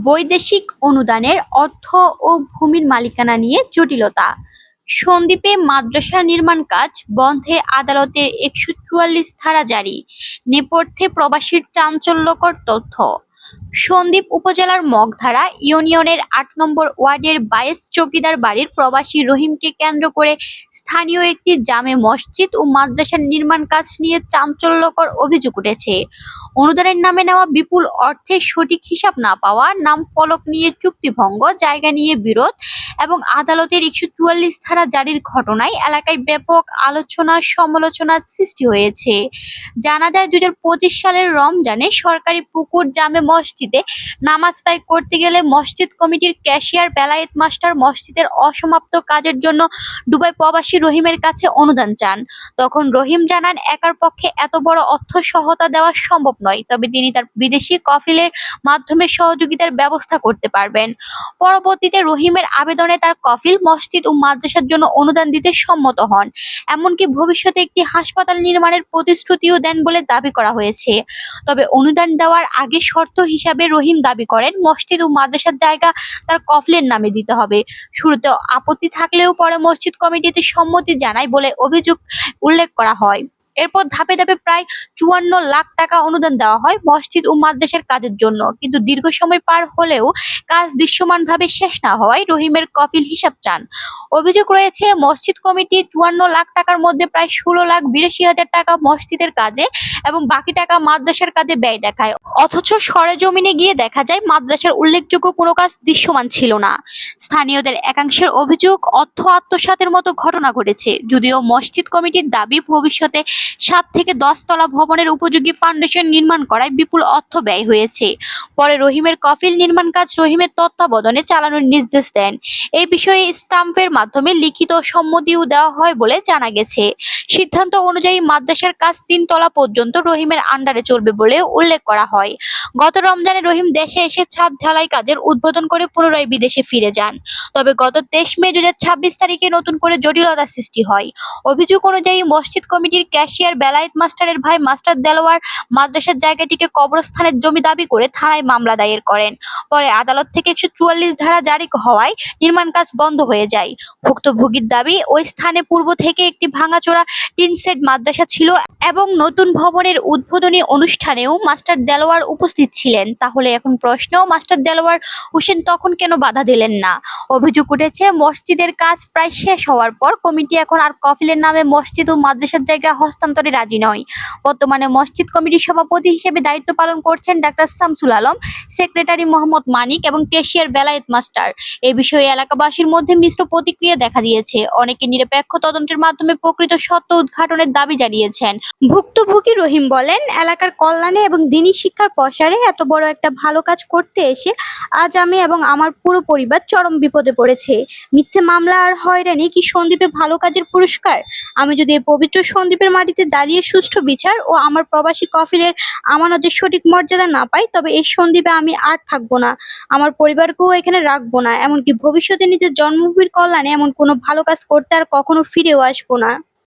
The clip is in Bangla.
বৈদেশিক অনুদানের অর্থ ও ভূমির মালিকানা নিয়ে জটিলতা। সন্দ্বীপে মাদ্রাসা নির্মাণ কাজ বন্ধে আদালতের ১৪৪ ধারা জারি। নেপথ্যে প্রবাসীর চাঞ্চল্যকর তথ্য। সন্দ্বীপ উপজেলার মগধারা ইউনিয়নের ৮ নম্বর ওয়ার্ডের ২২ চৌকিদার বাড়ির প্রবাসী রহিমকে কেন্দ্র করে স্থানীয় একটি জামে মসজিদ ও মাদ্রাসার নির্মাণ কাজ নিয়ে চাঞ্চল্যকর অভিযোগ উঠেছে। অনুদানের নামে নেওয়া বিপুল অর্থের সঠিক হিসাব না পাওয়া, নাম ফলক নিয়ে চুক্তিভঙ্গ, জায়গা নিয়ে বিরোধ এবং আদালতের ১৪৪ ধারা জারির ঘটনায় এলাকায় ব্যাপক আলোচনা সমালোচনার সৃষ্টি হয়েছে। জানা যায় ২০২৫ সালের রমজানে সরকারি পুকুর জামে মসজিদে নামাজ আদায় করতে গেলে মসজিদ কমিটির ক্যাশিয়ার বেলায়েত মাস্টার মসজিদের অসমাপ্ত কাজের জন্য দুবাই প্রবাসী রহিমের কাছে অনুদান চান। তখন রহিম জানান, একার পক্ষে এত বড় অর্থ সহায়তা দেওয়া সম্ভব নয়, তবে তিনি তার বিদেশি কফিলের মাধ্যমে সহযোগিতার ব্যবস্থা করতে পারবেন। পরবর্তীতে রহিমের আবেদনে তার কফিল মসজিদ ও মাদ্রাসার জন্য অনুদান দিতে সম্মত হন। এমনকি ভবিষ্যতে একটি হাসপাতাল নির্মাণের প্রতিশ্রুতিও দেন বলে দাবি করা হয়েছে। তবে অনুদান দেওয়ার আগে শর্ত হিসাবে রহিম দাবি করেন, মসজিদ ও মাদ্রাসার জায়গা তার কফিলের নামে দিতে হবে। শুরুতে আপত্তি থাকলেও পরে মসজিদ কমিটিতে সম্মতি জানায় বলে অভিযোগ উল্লেখ করা হয়। এরপর ধাপে ধাপে প্রায় ৫৪ লাখ টাকা অনুদান দেওয়া হয় মসজিদ ও মাদ্রাসার কাজের জন্য। কিন্তু দীর্ঘ সময় পার হলেও কাজ দৃশ্যমানভাবে শেষ না হওয়ায় রহিমের কফিল হিসাব চান। অভিযোগ রয়েছে, মসজিদ কমিটি ৫৪ লাখ টাকার মধ্যে প্রায় ১৬,৮২,০০০ টাকা মসজিদের কাজে এবং বাকি টাকা মাদ্রাসার কাজে ব্যয় দেখায়। অথচ সরেজমিনে গিয়ে দেখা যায় মাদ্রাসার উল্লেখযোগ্য কোনো কাজ দৃশ্যমান ছিল না। স্থানীয়দের একাংশের অভিযোগ, অর্থ আত্মসাতের মতো ঘটনা ঘটেছে। যদিও মসজিদ কমিটির দাবি, ভবিষ্যতে ৭ থেকে ১০ তলা ভবনের উপযোগী ফাউন্ডেশন নির্মাণ করায় বিপুল অর্থ ব্যয় হয়েছে। পরে রহিমের কফিল নির্মাণ কাজ রহিমের তত্ত্বাবধানে চালানোর নির্দেশ দেন। এই বিষয়ে স্টাম্পের মাধ্যমে লিখিত সম্মতিও দেওয়া হয় বলে জানা গেছে। সিদ্ধান্ত অনুযায়ী মাদ্রাসার কাজ ৩ তলা পর্যন্ত রহিমের আন্ডারে চলবে বলে উল্লেখ করা হয়। গত রমজানে রহিম দেশে এসে ছাদ ঢালাই কাজের উদ্বোধন করে পুনরায় বিদেশে ফিরে যান। তবে গত ২৩ মে ২০২৬ তারিখে নতুন করে জটিলতার সৃষ্টি হয়। অভিযোগ অনুযায়ী মসজিদ কমিটির ক্যাশিয়ার বেলায়েত মাস্টারের ভাই মাস্টার দেলোয়ার মাদ্রাসার জায়গাটিকে কবরস্থানের জমি দাবি করে থানায় মামলা দায়ের করেন। পরে আদালত থেকে ১৪৪ ধারা জারি হওয়ায় নির্মাণ কাজ বন্ধ হয়ে যায়। ভুক্তভোগীর দাবি, ওই স্থানে পূর্ব থেকে একটি ভাঙাচোরা টিনশেড মাদ্রাসা ছিল এবং নতুন ভবনের উদ্বোধনী অনুষ্ঠানেও মাস্টার দেলোয়ার উপস্থিত ছিলেন। তাহলে এখন প্রশ্ন, মাস্টার দেলোয়ার হোসেন তখন কেন বাধা দিলেন না? অভিযোগ উঠেছে, মসজিদের কাজ প্রায় শেষ হওয়ার পর কমিটি এখন আর কফিলের নামে মসজিদ ও মাদ্রাসার জায়গা হস্তান্তরে রাজি নয়। বর্তমানে মসজিদ কমিটির সভাপতি হিসেবে দায়িত্ব পালন করছেন ডাক্তার শামসুল আলম, সেক্রেটারি মোহাম্মদ মানিক এবং ক্যাশিয়ার বেলায়েত মাস্টার। এ বিষয়ে এলাকাবাসীর মধ্যে মিশ্র প্রতিক্রিয়া দেখা দিয়েছে। অনেকে নিরপেক্ষ তদন্তের মাধ্যমে প্রকৃত সত্য উদ্ঘাটনের দাবি জানিয়েছেন। ভুক্তভোগী রহিম বলেন, এলাকার কল্যাণে এবং দ্বীনি শিক্ষার প্রসারে এত বড় একটা ভালো কাজ করতে এসে আজ আমি এবং আমার পুরো পরিবার চরম বিপদে পড়েছে। মিথ্যে মামলা আর হয়রানি কি সন্দ্বীপে ভালো কাজের পুরস্কার? আমি যদি এই পবিত্র সন্দ্বীপের মাটিতে দাঁড়িয়ে সুষ্ঠু বিচার ও আমার প্রবাসী কফিলের আমানতের সঠিক মর্যাদা না পাই, তবে এই সন্দ্বীপে আমি আর থাকবো না, আমার পরিবারকেও এখানে রাখবো না। এমনকি ভবিষ্যতে নিজের জন্মভূমির কল্যাণে এমন কোনো ভালো কাজ করতে আর কখনো ফিরেও আসবো না।